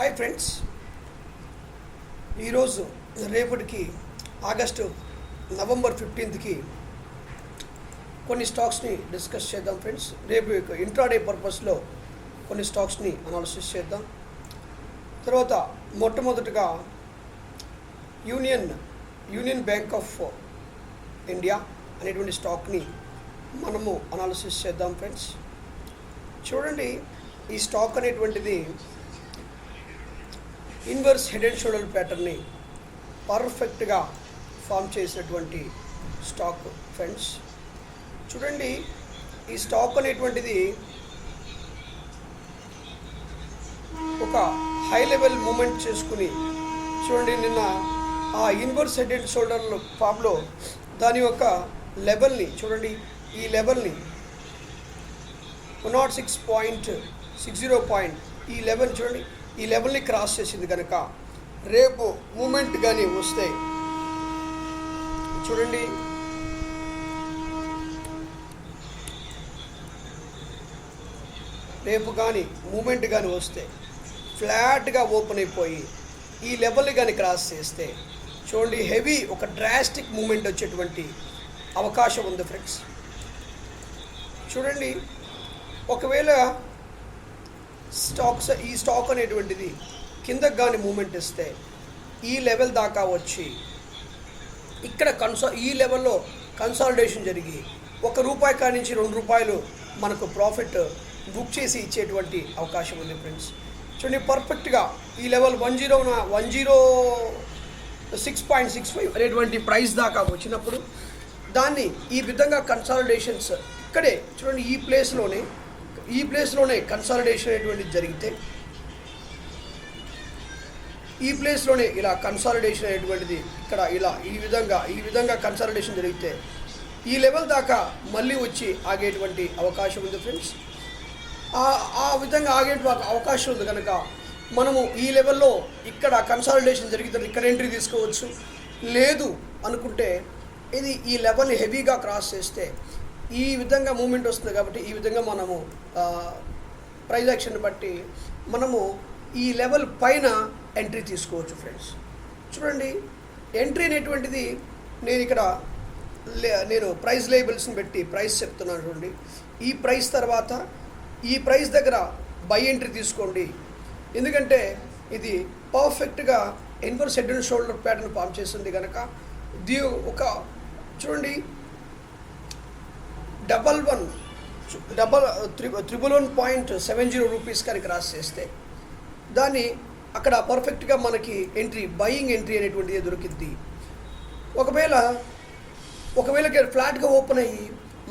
Hi friends, ఈరోజు రేపటికి August November 15కి కొన్ని స్టాక్స్ని డిస్కస్ చేద్దాం ఫ్రెండ్స్. రేపు ఇంట్రాడే పర్పస్లో కొన్ని స్టాక్స్ని అనాలిసిస్ చేద్దాం. తర్వాత మొట్టమొదటిగా యూనియన్ బ్యాంక్ ఆఫ్ ఇండియా అనేటువంటి స్టాక్ని మనము అనాలిసిస్ చేద్దాం ఫ్రెండ్స్. చూడండి, ఈ స్టాక్ అనేటువంటిది ఇన్వర్స్ హెడ్ అండ్ షోల్డర్ ప్యాటర్న్ని పర్ఫెక్ట్గా ఫామ్ చేసినటువంటి స్టాక్ ఫ్రెండ్స్. చూడండి, ఈ స్టాక్ అనేటువంటిది ఒక హై లెవెల్ మూమెంట్ చేసుకుని చూడండి, నిన్న ఆ ఇన్వర్స్ హెడ్ అండ్ షోల్డర్ ఫామ్లో దాని యొక్క లెవెల్ని చూడండి, ఈ లెవెల్ని 106.60 పాయింట్ ఈ లెవెల్ చూడండి, ఈ లెవెల్ని క్రాస్ చేసింది కనుక రేపు మూమెంట్ కానీ వస్తే చూడండి, రేపు కానీ మూమెంట్ కానీ వస్తే ఫ్లాట్గా ఓపెన్ అయిపోయి ఈ లెవెల్ని కానీ క్రాస్ చేస్తే చూడండి, హెవీ ఒక డ్రాస్టిక్ మూమెంట్ వచ్చేటువంటి అవకాశం ఉంది ఫ్రెండ్స్. చూడండి, ఒకవేళ ఈ స్టాక్ అనేటువంటిది కిందకు కానీ మూమెంట్ ఇస్తే ఈ లెవెల్ దాకా వచ్చి ఇక్కడ ఈ లెవెల్లో కన్సాలిడేషన్ జరిగి ₹1 కాడి నుంచి ₹2 మనకు ప్రాఫిట్ బుక్ చేసి ఇచ్చేటువంటి అవకాశం ఉంది ఫ్రెండ్స్. చూడండి, పర్ఫెక్ట్గా ఈ లెవెల్ 106.65 అనేటువంటి ప్రైస్ దాకా వచ్చినప్పుడు దాన్ని ఈ విధంగా కన్సాలిడేషన్స్ ఇక్కడే చూడండి, ఈ ప్లేస్లోనే కన్సాలిడేషన్ అనేటువంటిది జరిగితే ఈ ప్లేస్లోనే ఇలా కన్సాలిడేషన్ అనేటువంటిది ఇక్కడ ఇలా ఈ విధంగా కన్సాలిడేషన్ జరిగితే ఈ లెవెల్ దాకా మళ్ళీ వచ్చి ఆగేటువంటి అవకాశం ఉంది ఫ్రెండ్స్. ఆ విధంగా ఆగేటువంటి అవకాశం ఉంది కనుక మనము ఈ లెవెల్లో ఇక్కడ కన్సాలిడేషన్ జరిగితే ఇక్కడ ఎంట్రీ తీసుకోవచ్చు. లేదు అనుకుంటే ఇది ఈ లెవెల్ని హెవీగా క్రాస్ చేస్తే ఈ విధంగా మూమెంట్ వస్తుంది కాబట్టి ఈ విధంగా మనము ప్రైస్ యాక్షన్ బట్టి మనము ఈ లెవెల్ పైన ఎంట్రీ తీసుకోవచ్చు ఫ్రెండ్స్. చూడండి, ఎంట్రీ అనేటువంటిది నేను ఇక్కడ నేను ప్రైస్ లేబుల్స్ని పెట్టి ప్రైస్ చెప్తున్నాను. చూడండి, ఈ ప్రైస్ తర్వాత ఈ ప్రైస్ దగ్గర బై ఎంట్రీ తీసుకోండి. ఎందుకంటే ఇది పర్ఫెక్ట్గా inverse head and shoulder pattern form చేస్తుంది కనుక ఒక చూడండి 111.70 రూపీస్ కానీ క్రాస్ చేస్తే దాన్ని అక్కడ పర్ఫెక్ట్గా మనకి బయింగ్ ఎంట్రీ అనేటువంటిది దొరికింది. ఒకవేళ ఫ్లాట్గా ఓపెన్ అయ్యి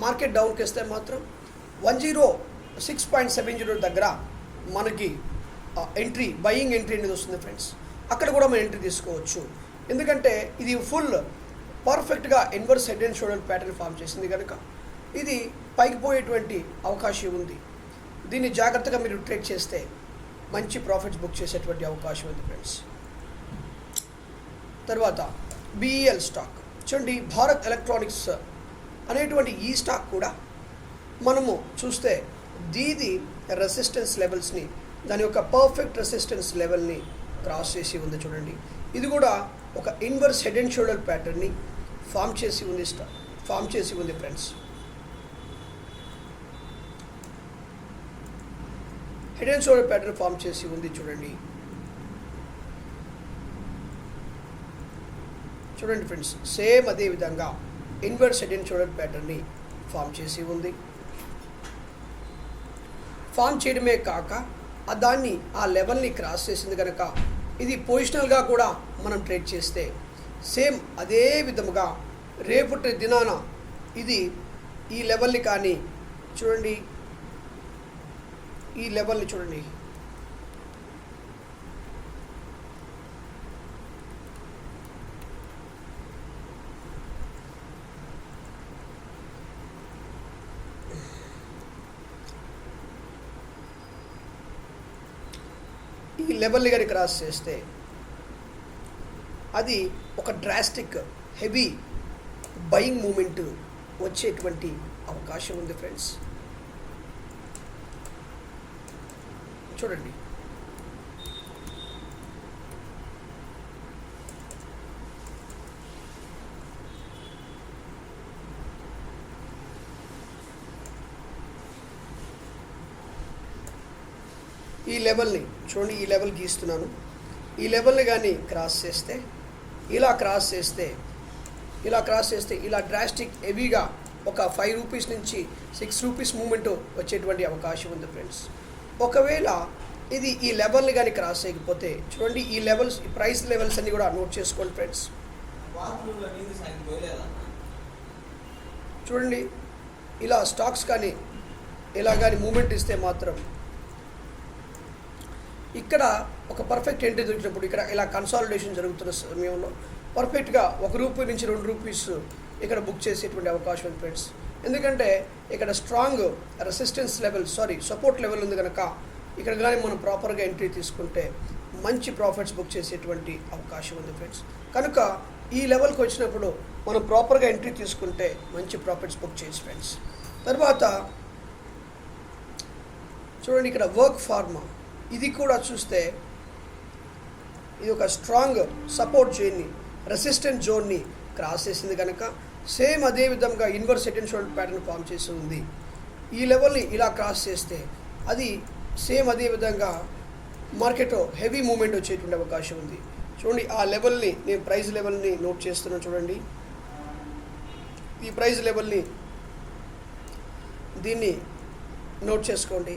మార్కెట్ డౌన్కి వస్తే మాత్రం 106.70 దగ్గర మనకి బయింగ్ ఎంట్రీ అనేది వస్తుంది ఫ్రెండ్స్. అక్కడ కూడా మనం ఎంట్రీ తీసుకోవచ్చు. ఎందుకంటే ఇది ఫుల్ పర్ఫెక్ట్గా inverse head and shoulder pattern form చేసింది కనుక ఇది పైకి పోయేటువంటి అవకాశం ఉంది. దీన్ని జాగ్రత్తగా మీరు ట్రేడ్ చేస్తే మంచి ప్రాఫిట్స్ బుక్ చేసేటువంటి అవకాశం ఉంది ఫ్రెండ్స్. తర్వాత బిఈఎల్ స్టాక్ చూడండి, భారత్ ఎలక్ట్రానిక్స్ అనేటువంటి ఈ స్టాక్ కూడా మనము చూస్తే దీది రెసిస్టెన్స్ లెవెల్స్ని దాని యొక్క పర్ఫెక్ట్ రెసిస్టెన్స్ లెవెల్ని క్రాస్ చేసి ఉంది. చూడండి, ఇది కూడా ఒక ఇన్వర్స్ హెడ్ అండ్ షోల్డర్ ప్యాటర్న్ని ఫామ్ చేసి ఉంది friends. Head and shoulder pattern form చేసి ఉంది. చూడండి ఫ్రెండ్స్, సేమ్ అదే విధంగా ఇన్వర్స్ హెడ్ అండ్ షోల్డర్ ప్యాటర్న్ని ఫామ్ చేసి ఉంది. ఫామ్ చేయడమే కాక దాన్ని ఆ లెవెల్ని క్రాస్ చేసింది కనుక ఇది పొజిషనల్గా కూడా మనం ట్రేడ్ చేస్తే సేమ్ అదే విధముగా రేపటి దినాన ఇది ఈ లెవెల్ని కానీ చూడండి, ఈ లెవెల్ని చూడండి, ఈ లెవెల్ని కానీ క్రాస్ చేస్తే అది ఒక డ్రాస్టిక్ హెవీ బయింగ్ మూమెంట్ వచ్చేటువంటి అవకాశం ఉంది ఫ్రెండ్స్. చూడండి, ఈ లెవెల్ని చూడండి, ఈ లెవెల్ గీస్తున్నాను. ఈ లెవెల్ని కానీ క్రాస్ చేస్తే, ఇలా క్రాస్ చేస్తే ఇలా డ్రాస్టిక్ హెవీగా ఒక 5 రూపీస్ నుంచి 6 రూపీస్ మూమెంట్ వచ్చేటువంటి అవకాశం ఉంది ఫ్రెండ్స్. ఒకవేళ ఇది ఈ లెవెల్ని కానీ క్రాస్ చేయకపోతే చూడండి, ఈ లెవెల్స్, ఈ ప్రైస్ లెవెల్స్ అన్ని కూడా నోట్ చేసుకోండి ఫ్రెండ్స్. చూడండి, ఇలా స్టాక్స్ కానీ ఇలా కానీ మూమెంట్ ఇస్తే మాత్రం ఇక్కడ ఒక పర్ఫెక్ట్ ఎంట్రీ దొరికినప్పుడు, ఇక్కడ ఇలా కన్సాలిడేషన్ జరుగుతున్న సమయంలో పర్ఫెక్ట్గా 1 రూపాయి నుంచి 2 రూపీస్ ఇక్కడ బుక్ చేసేటువంటి అవకాశం ఉంది ఫ్రెండ్స్. ఎందుకంటే ఇక్కడ strong resistance level, support level ఉంది కనుక ఇక్కడ కానీ మనం ప్రాపర్గా ఎంట్రీ తీసుకుంటే మంచి ప్రాఫిట్స్ బుక్ చేసేటువంటి అవకాశం ఉంది ఫ్రెండ్స్. కనుక ఈ లెవెల్కి వచ్చినప్పుడు మనం ప్రాపర్గా ఎంట్రీ తీసుకుంటే మంచి ప్రాఫిట్స్ బుక్ చేయొచ్చు ఫ్రెండ్స్. తర్వాత చూడండి, ఇక్కడ వర్క్ ఫార్మా, ఇది కూడా చూస్తే ఇది ఒక స్ట్రాంగ్ సపోర్ట్ జోన్ని, రెసిస్టెంట్ జోన్ని క్రాస్ చేసింది కనుక సేమ్ అదే విధంగా inverse head and shoulder pattern form చేసి ఉంది. ఈ లెవెల్ని ఇలా క్రాస్ చేస్తే అది సేమ్ అదే విధంగా మార్కెట్ హెవీ మూమెంట్ వచ్చేటువంటి అవకాశం ఉంది. చూడండి, ఆ లెవెల్ని నేను ప్రైస్ లెవెల్ని నోట్ చేస్తున్నాను. చూడండి, ఈ ప్రైస్ లెవెల్ని దీన్ని నోట్ చేసుకోండి.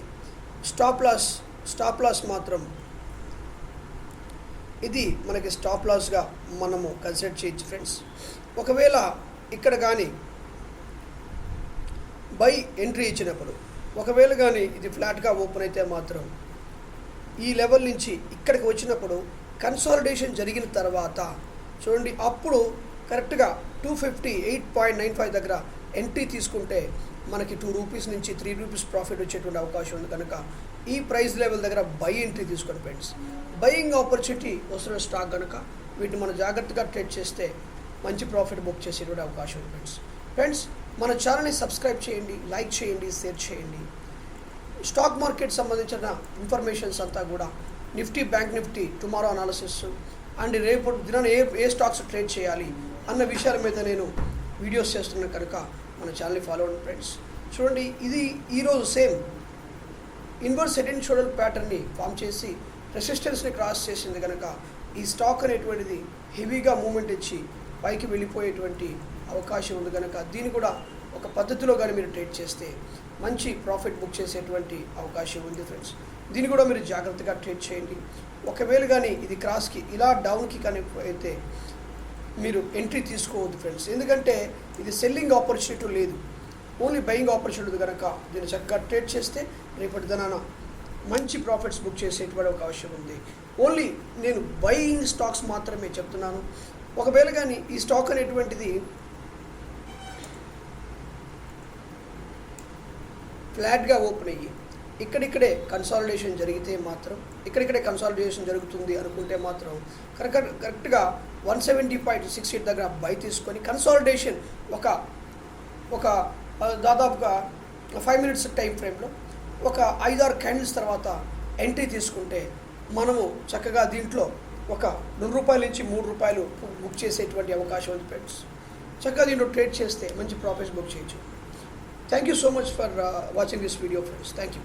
స్టాప్ లాస్ మాత్రం ఇది మనకి స్టాప్ లాస్గా మనము కన్సిడర్ చేయొచ్చు ఫ్రెండ్స్. ఒకవేళ ఇక్కడ కానీ బై ఎంట్రీ ఇచ్చినప్పుడు, ఒకవేళ కానీ ఇది ఫ్లాట్గా ఓపెన్ అయితే మాత్రం ఈ లెవెల్ నుంచి ఇక్కడికి వచ్చినప్పుడు కన్సాలిడేషన్ జరిగిన తర్వాత చూడండి, అప్పుడు కరెక్ట్గా 258.95 దగ్గర ఎంట్రీ తీసుకుంటే మనకి 2 రూపీస్ నుంచి 3 రూపీస్ ప్రాఫిట్ వచ్చేటువంటి అవకాశం ఉంది. కనుక ఈ ప్రైస్ లెవెల్ దగ్గర బై ఎంట్రీ తీసుకోండి ఫ్రెండ్స్. బయింగ్ ఆపర్చునిటీ వస్తున్న స్టాక్ కనుక వీటిని మనం జాగ్రత్తగా ట్రేడ్ చేస్తే మంచి ప్రాఫిట్ బుక్ చేసేటువంటి అవకాశం ఉంది ఫ్రెండ్స్. మన ఛానల్ని సబ్స్క్రైబ్ చేయండి, లైక్ చేయండి, షేర్ చేయండి. స్టాక్ మార్కెట్ సంబంధించిన ఇన్ఫర్మేషన్స్ అంతా కూడా Nifty, bank Nifty, tomorrow analysis and రేపు దినాన ఏ స్టాక్స్ ట్రేడ్ చేయాలి అన్న విషయాల మీద నేను వీడియోస్ చేస్తున్నాను కనుక మన ఛానల్ని ఫాలో అవ్వండి ఫ్రెండ్స్. చూడండి, ఇది ఈరోజు same inverse head and shoulder ప్యాటర్న్ని ఫామ్ చేసి రెసిస్టెన్స్ని క్రాస్ చేసింది కనుక ఈ స్టాక్ అనేటువంటిది హెవీగా మూమెంట్ ఇచ్చి పైకి వెళ్ళిపోయేటువంటి అవకాశం ఉంది కనుక దీన్ని కూడా ఒక పద్ధతిలో కానీ మీరు ట్రేడ్ చేస్తే మంచి ప్రాఫిట్ బుక్ చేసేటువంటి అవకాశం ఉంది ఫ్రెండ్స్. దీన్ని కూడా మీరు జాగ్రత్తగా ట్రేడ్ చేయండి. ఒకవేళ కానీ ఇది క్రాస్కి ఇలా డౌన్కి కానీ అయితే మీరు ఎంట్రీ తీసుకోవద్దు ఫ్రెండ్స్. ఎందుకంటే ఇది సెల్లింగ్ ఆపర్చునిటీ లేదు, ఓన్లీ బయింగ్ ఆపర్చునిటీ కనుక దీన్ని చక్కగా ట్రేడ్ చేస్తే రేపటి దినాన మంచి ప్రాఫిట్స్ బుక్ చేసేటువంటి అవకాశం ఉంది. ఓన్లీ నేను బయింగ్ స్టాక్స్ మాత్రమే చెప్తున్నాను. ఒకవేళ కానీ ఈ స్టాక్ అనేటువంటిది ఫ్లాట్గా ఓపెన్ అయ్యి ఇక్కడిక్కడే కన్సాలిడేషన్ జరిగితే మాత్రం, ఇక్కడిక్కడే కన్సాలిడేషన్ జరుగుతుంది అనుకుంటే మాత్రం కరెక్ట్గా 170.68 దగ్గర బై తీసుకొని కన్సాలిడేషన్ ఒక దాదాపుగా 5 మినిట్స్ టైం ఫ్రేమ్లో ఒక 5-6 క్యాండిల్స్ తర్వాత ఎంట్రీ తీసుకుంటే మనము చక్కగా దీంట్లో ఒక ₹2 నుంచి ₹3 బుక్ చేసేటువంటి అవకాశం ఉంది ఫ్రెండ్స్. చక్కగా దీంట్లో ట్రేడ్ చేస్తే మంచి ప్రాఫిట్స్ బుక్ చేయొచ్చు. Thank you so much for watching this video friends. Thank you.